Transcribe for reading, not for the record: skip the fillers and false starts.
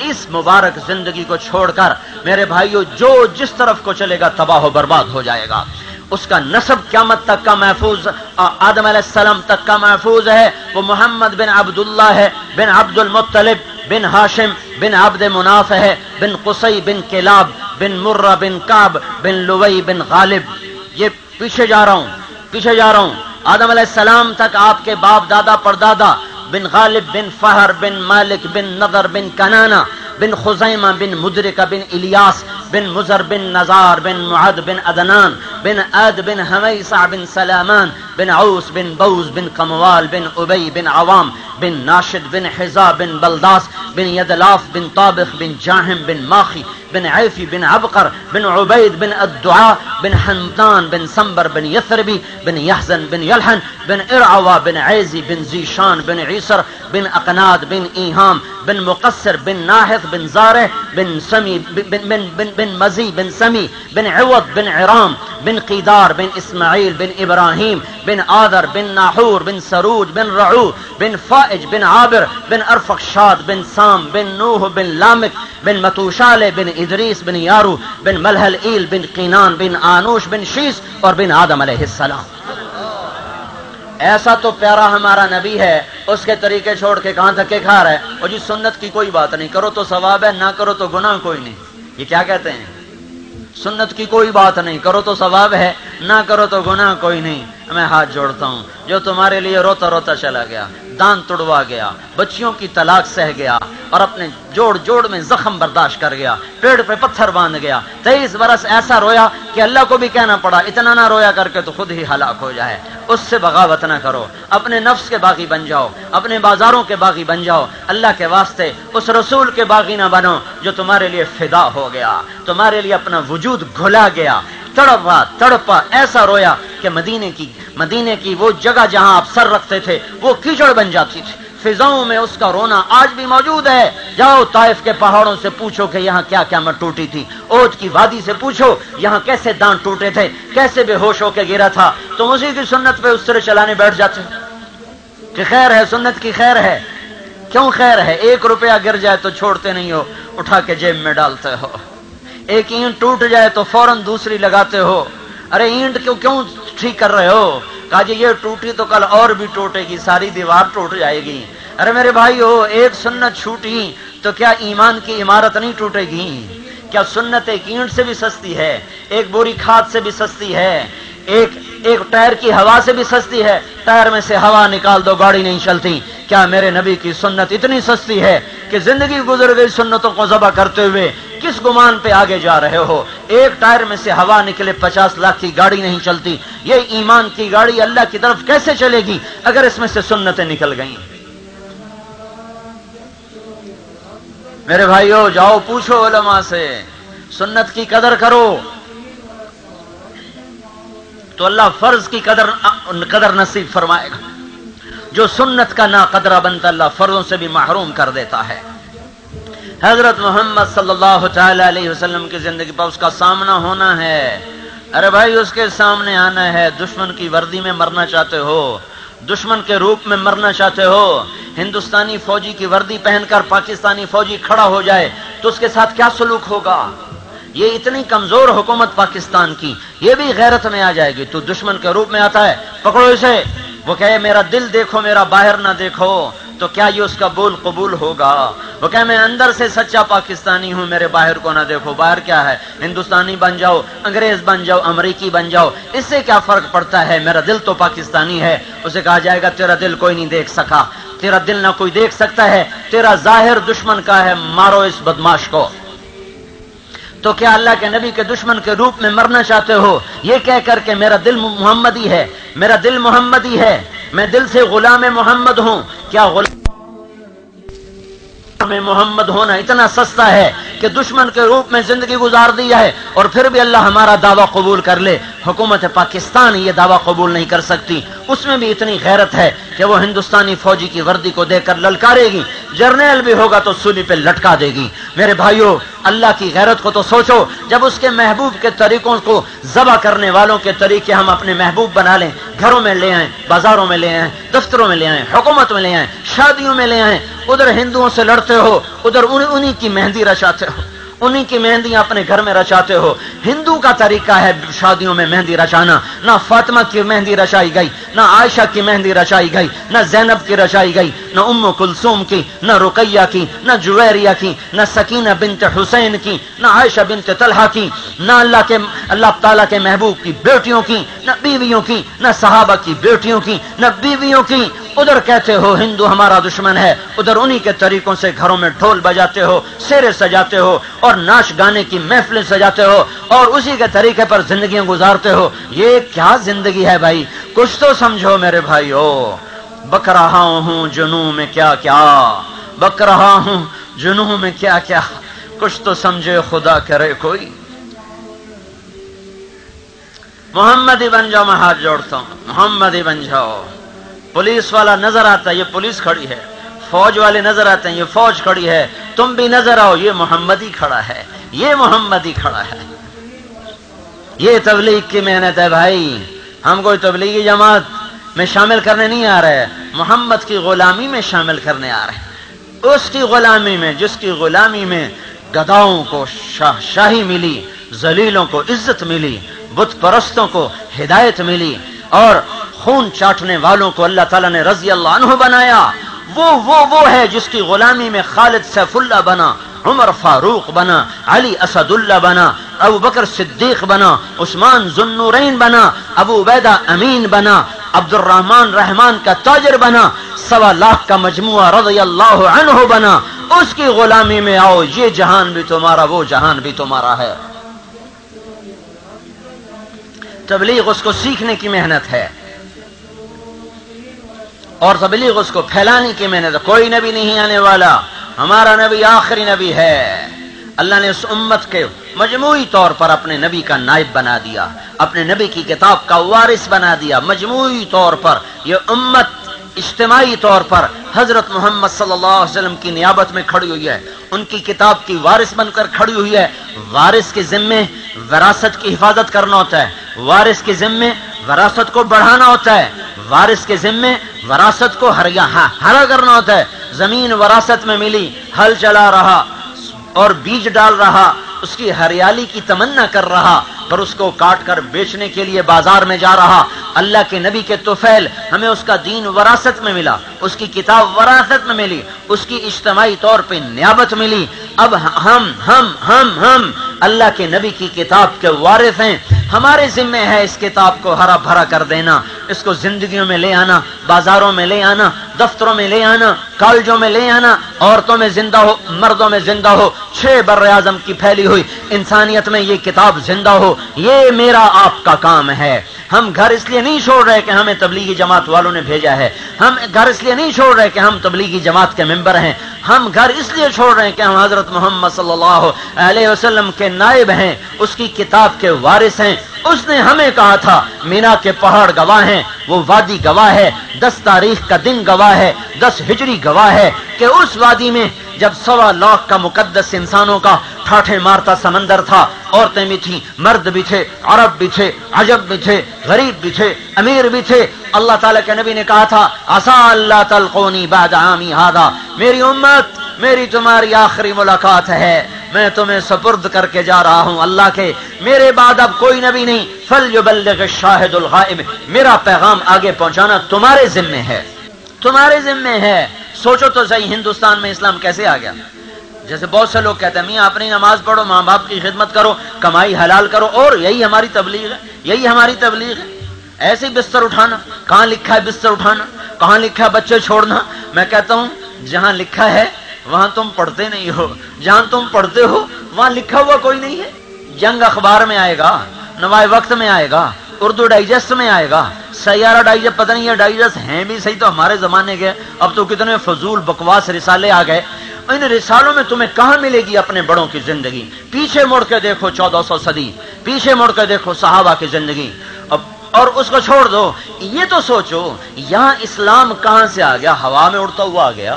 اس مبارک زندگی کو چھوڑ کر میرے بھائیوں جو جس طرف کو چلے گا تباہ و برباد ہو جائے گا. اس کا نسب قیامت تک کا محفوظ، آدم علیہ السلام تک کا محفوظ ہے. وہ محمد بن عبداللہ ہے، بن عبد المطلب، بن ہاشم، بن عبد مناف ہے، بن قصی، بن کلاب، بن مرہ، بن کعب، بن لوی، بن غالب. یہ پیچھے جا رہا ہوں. آدم علیہ السلام تک آپ کے باپ دادا پردادا بن غالب، بن فہر، بن مالک، بن نضر، بن کنانہ، بن خزیمہ، بن مدرکہ، بن الیاس، بن مزر، بن نزار، بن معد، بن عدنان، بن عد، بن حمیصہ، بن سلامان، بن عوس، بن بوز، بن قموال، بن ابی، بن عوام، بن ناشد، بن حزا، بن بلداس، بن یدلاف، بن طابخ، بن جاہم، بن ماخی، بن عیفی، بن عبقر، بن عبید، بن الدعاء، بن حمدان، بن سنبر، بن یثربی، بن یحزن، بن یلحن، بن ارعوا، بن عیزی، بن زیشان، بن عیسر، بن اقناد، بن ایہام، بن مقصر، بن ناحث، بن زارع، بن سمی، بن مزی، بن سمی، بن عوض، بن عرام، بن قیدار، بن اسماعیل، بن ابراہیم، بن آدر، بن ناحور، بن سروج، بن رعو، بن فائج، بن عابر، بن ارفخشاد، بن سام، بن نوح، بن لامک، بن متوشالے، بن ادریس، بن یارو، بن ملحل ایل، بن قینان، بن آنوش، بن شیس اور بن آدم علیہ السلام. ایسا تو پیارا ہمارا نبی ہے، اس کے طریقے چھوڑ کے کہاں دھکے کھا رہا ہے. اور جی سنت کی کوئی بات نہیں، کرو تو ثواب ہے، نہ کرو تو گناہ کوئی نہیں. یہ کیا کہتے ہیں؟ سنت کی کوئی بات نہیں، کرو تو ثواب ہے، نہ کرو تو گناہ کوئی نہیں. میں ہاتھ جوڑتا ہوں جو تمہارے لیے روتا روتا چلا گیا، دان تڑوا گیا، بچیوں کی طلاق سہ گیا اور اپنے جوڑ میں زخم برداشت کر گیا، پیڑ پہ پتھر باندھ گیا، 23 برس ایسا رویا کہ اللہ کو بھی کہنا پڑا اتنا نہ رویا کر کے تو خود ہی ہلاک ہو جائے. اس سے بغاوت نہ کرو، اپنے نفس کے باغی بن جاؤ، اپنے بازاروں کے باغی بن جاؤ. اللہ کے واسطے اس رسول کے باغی نہ بنو جو تمہارے لیے فدا ہو گیا، تمہارے لیے اپنا وجود گھلا گیا، تڑپا ایسا رویا کہ مدینے کی وہ جگہ جہاں آپ سر رکھتے تھے وہ کیچڑ بن جاتی تھی. فضاؤں میں اس کا رونا آج بھی موجود ہے. جاؤ طائف کے پہاڑوں سے پوچھو کہ یہاں کیا قیامت ٹوٹی تھی، اود کی وادی سے پوچھو یہاں کیسے دانت ٹوٹے تھے، کیسے بے ہوش ہو کے گرا تھا. تم اسی کی سنت پہ اس طرح چلانے بیٹھ جاتے کہ خیر ہے، سنت کی خیر ہے. کیوں خیر ہے؟ 1 روپیہ گر جائے تو چھوڑتے نہیں ہو، اٹھا کے جیب میں ڈالتے ہو. ایک اینٹ ٹوٹ جائے تو فوراً دوسری لگاتے ہو. ارے اینٹ کیوں ٹھیک کر رہے ہو؟ کہا جی یہ ٹوٹی تو کل اور بھی ٹوٹے گی، ساری دیوار ٹوٹ جائے گی. ارے میرے بھائی ہو، ایک سنت چھوٹی تو کیا ایمان کی عمارت نہیں ٹوٹے گی؟ کیا سنت ایک اینٹ سے بھی سستی ہے، ایک بوری کھاد سے بھی سستی ہے، ایک ٹائر کی ہوا سے بھی سستی ہے؟ ٹائر میں سے ہوا نکال دو گاڑی نہیں چلتی. کیا میرے نبی کی سنت اتنی سستی ہے کہ زندگی گزر گئی سنتوں کو ذبح کرتے ہوئے کس گمان پہ آگے جا رہے ہو؟ ایک ٹائر میں سے ہوا نکلے 50 لاکھ کی گاڑی نہیں چلتی. یہ ایمان کی گاڑی اللہ کی طرف کیسے چلے گی اگر اس میں سے سنتیں نکل گئیں؟ میرے بھائیو جاؤ پوچھو علماء سے، سنت کی قدر کرو تو اللہ فرض کی قدر نصیب فرمائے گا. جو سنت کا نا قدرہ بنتا اللہ فرضوں سے بھی محروم کر دیتا ہے. حضرت محمد صلی اللہ تعالی علیہ وسلم کی زندگی پر اس کا سامنا ہونا ہے. ارے بھائی اس کے سامنے آنا ہے. دشمن کی وردی میں مرنا چاہتے ہو، دشمن کے روپ میں مرنا چاہتے ہو، ہندوستانی فوجی کی وردی پہن کر پاکستانی فوجی کھڑا ہو جائے تو اس کے ساتھ کیا سلوک ہوگا؟ یہ اتنی کمزور حکومت پاکستان کی، یہ بھی غیرت میں آ جائے گی. تو دشمن کے روپ میں آتا ہے، پکڑو اسے. وہ کہے میرا دل دیکھو میرا باہر نہ دیکھو، تو کیا یہ اس کا بول قبول ہوگا؟ وہ کہے میں اندر سے سچا پاکستانی ہوں، میرے باہر کو نہ دیکھو. باہر کیا ہے؟ ہندوستانی بن جاؤ، انگریز بن جاؤ، امریکی بن جاؤ، اس سے کیا فرق پڑتا ہے؟ میرا دل تو پاکستانی ہے. اسے کہا جائے گا تیرا دل کوئی نہیں دیکھ سکا، تیرا دل نہ کوئی دیکھ سکتا ہے، تیرا ظاہر دشمن کا ہے، مارو اس بدماش کو. تو کیا اللہ کے نبی کے دشمن کے روپ میں مرنا چاہتے ہو؟ یہ کہہ کر کہ میرا دل محمدی ہے، میرا دل محمدی ہے، میں دل سے غلام محمد ہوں. کیا غلام محمد ہونا اتنا سستا ہے کہ دشمن کے روپ میں زندگی گزار دی ہے اور پھر بھی اللہ ہمارا دعویٰ قبول کر لے؟ حکومت پاکستان یہ دعویٰ قبول نہیں کر سکتی. اس میں بھی اتنی غیرت ہے کہ وہ ہندوستانی فوجی کی وردی کو دیکھ کر للکارے گی جرنیل بھی ہوگا تو سولی پہ لٹکا دے گی۔ میرے بھائیوں، اللہ کی غیرت کو تو سوچو، جب اس کے محبوب کے طریقوں کو ذبح کرنے والوں کے طریقے ہم اپنے محبوب بنا لیں، گھروں میں لے آئیں، بازاروں میں لے آئیں، دفتروں میں لے آئیں، حکومت میں لے آئیں، شادیوں میں لے آئیں، ادھر ہندوؤں سے لڑتے ہو، ادھر انہی کی مہندی رچاتے ہو، انہی کی مہندیاں اپنے گھر میں رچاتے ہو۔ ہندو کا طریقہ ہے شادیوں میں مہندی رچانا، نہ فاطمہ کی مہندی رچائی گئی، نہ عائشہ کی مہندی رچائی گئی، نہ زینب کی رچائی گئی، نہ ام کلثوم کی، نہ رقیہ کی، نہ جویریہ کی، نہ سکینہ بنت حسین کی، نہ عائشہ بنت طلحہ کی، نہ اللہ تعالیٰ کے محبوب کی بیٹیوں کی، نہ بیویوں کی، نہ صحابہ کی بیٹیوں کی، نہ بیویوں کی۔ ادھر کہتے ہو ہندو ہمارا دشمن ہے، ادھر انہی کے طریقوں سے گھروں میں ڈھول بجاتے ہو، سیرے سجاتے ہو اور ناچ گانے کی محفلیں سجاتے ہو اور اسی کے طریقے پر زندگیاں گزارتے ہو۔ یہ کیا زندگی ہے بھائی؟ کچھ تو سمجھو میرے بھائیو۔ بک رہا ہوں جنوں میں کیا کیا، بک رہا ہوں جنوں میں کیا کیا، کچھ تو سمجھے خدا کرے کوئی۔ محمدی بن جاؤ، میں ہاتھ جوڑتا ہوں، محمدی بن جاؤ۔ پولیس والا نظر آتا ہے، یہ پولیس کھڑی ہے، فوج والے نظر آتے ہیں، یہ فوج کھڑی ہے، تم بھی نظر آؤ، یہ محمدی کھڑا ہے، یہ محمدی کھڑا ہے۔ یہ تبلیغ کی محنت ہے بھائی، ہم کوئی تبلیغی جماعت میں شامل کرنے نہیں آ رہے، محمد کی غلامی میں شامل کرنے آ رہے ہیں، اس کی غلامی میں جس کی غلامی میں گداؤں کو شاہی ملی، ذلیلوں کو عزت ملی، بت پرستوں کو ہدایت ملی اور خون چاٹنے والوں کو اللہ تعالیٰ نے رضی اللہ عنہ بنایا۔ وہ ہے جس کی غلامی میں خالد سیف اللہ بنا، عمر فاروق بنا، علی اسد اللہ بنا، ابو بکر صدیق بنا، عثمان ذو النورین بنا، ابو عبیدہ امین بنا، عبد الرحمن رحمان کا تاجر بنا، 1.25 لاکھ کا مجموعہ رضی اللہ عنہ بنا۔ اس کی غلامی میں آؤ، یہ جہان بھی تمہارا، وہ جہان بھی تمہارا ہے۔ تبلیغ اس کو سیکھنے کی محنت ہے اور تبلیغ اس کو پھیلانے کی محنت ہے۔ کوئی نبی نہیں آنے والا، ہمارا نبی آخری نبی ہے۔ اللہ نے اس امت کے مجموعی طور پر اپنے نبی کا نائب بنا دیا، اپنے نبی کی کتاب کا وارث بنا دیا۔ مجموعی طور پر یہ امت اجتماعی طور پر حضرت محمد صلی اللہ علیہ وسلم کی نیابت میں کھڑی ہوئی ہے، ان کی کتاب کی وارث بن کر کھڑی ہوئی ہے۔ وارث کے ذمے وراثت کی حفاظت کرنا ہوتا ہے، وارث کے ذمے وراثت کو بڑھانا ہوتا ہے، وارث کے ذمے وراثت کو ہرا کرنا ہوتا ہے۔ زمین وراثت میں ملی، ہل چلا رہا اور بیج ڈال رہا، اس کی ہریالی کی تمنا کر رہا، پر اس کو کاٹ کر بیچنے کے لیے بازار میں جا رہا۔ اللہ کے نبی کے طفیل، ہمیں اس کا دین وراثت میں ملا، اس کی کتاب وراثت میں ملی، اس کی اجتماعی طور پہ نیابت ملی۔ اب ہم اللہ کے نبی کی کتاب کے وارث ہیں، ہمارے ذمہ ہے اس کتاب کو ہرا بھرا کر دینا، اس کو زندگیوں میں لے آنا، بازاروں میں لے آنا، دفتروں میں لے آنا، کالجوں میں لے آنا، عورتوں میں زندہ ہو، مردوں میں زندہ ہو، 6 بر اعظم کی پھیلی ہوئی انسانیت میں یہ کتاب زندہ ہو۔ یہ میرا آپ کا کام ہے۔ ہم گھر اس لیے نہیں چھوڑ رہے کہ ہمیں تبلیغی جماعت والوں نے بھیجا ہے، ہم گھر اس لیے نہیں چھوڑ رہے کہ ہم تبلیغی جماعت کے ممبر ہیں، ہم گھر اس لیے چھوڑ رہے ہیں کہ ہم حضرت محمد صلی اللہ علیہ وسلم کے نائب ہیں، اس کی کتاب کے وارث ہیں۔ اس نے ہمیں کہا تھا مینا کے پہاڑ گواہ ہیں، وہ وادی گواہ ہے، 10 تاریخ کا دن گواہ ہے، 10 ہجری گواہ ہے کہ اس وادی میں جب 1.25 لاکھ کا مقدس انسانوں کا ٹھاٹھے مارتا سمندر تھا، عورتیں بھی تھیں، مرد بھی تھے، عرب بھی تھے، عجب بھی تھے، غریب بھی تھے، امیر بھی تھے۔ اللہ تعالیٰ کے نبی نے کہا تھا عسیٰ اللہ تلقونی بعد عامی ھذا، میری امت، میری تمہاری آخری ملاقات ہے، میں تمہیں سپرد کر کے جا رہا ہوں اللہ کے، میرے بعد اب کوئی نبی نہیں، فلیبلغ الشاہد الغائب، میرا پیغام آگے پہنچانا تمہارے ذمہ ہے، تمہارے ذمہ ہے۔ سوچو تو صحیح، ہندوستان میں اسلام کیسے آ گیا؟ جیسے بہت سے لوگ کہتے ہیں میاں اپنی نماز پڑھو، ماں باپ کی خدمت کرو، کمائی حلال کرو، اور یہی ہماری تبلیغ ہے، یہی ہماری تبلیغ ہے۔ ایسے ہی بستر اٹھانا، کہاں لکھا ہے بستر اٹھانا؟ کہاں لکھا ہے بچے چھوڑنا؟ میں کہتا ہوں جہاں لکھا ہے وہاں تم پڑھتے نہیں ہو، جہاں تم پڑھتے ہو وہاں لکھا ہوا کوئی نہیں ہے۔ جنگ اخبار میں آئے گا، نوائے وقت میں آئے گا، اردو ڈائجسٹ میں آئے گا، سیارہ ڈائجسٹ، پتہ نہیں یہ ڈائجسٹ ہیں بھی صحیح تو ہمارے زمانے کے، اب تو کتنے فضول بکواس رسالے آ گئے۔ ان رسالوں میں تمہیں کہاں ملے گی اپنے بڑوں کی زندگی؟ پیچھے مڑ کے دیکھو 1400 صدی، پیچھے مڑ کے دیکھو صحابہ کی زندگی، اور اس کو چھوڑ دو۔ یہ تو سوچو یہاں اسلام کہاں سے آ گیا؟ ہوا میں اڑتا ہوا آ گیا،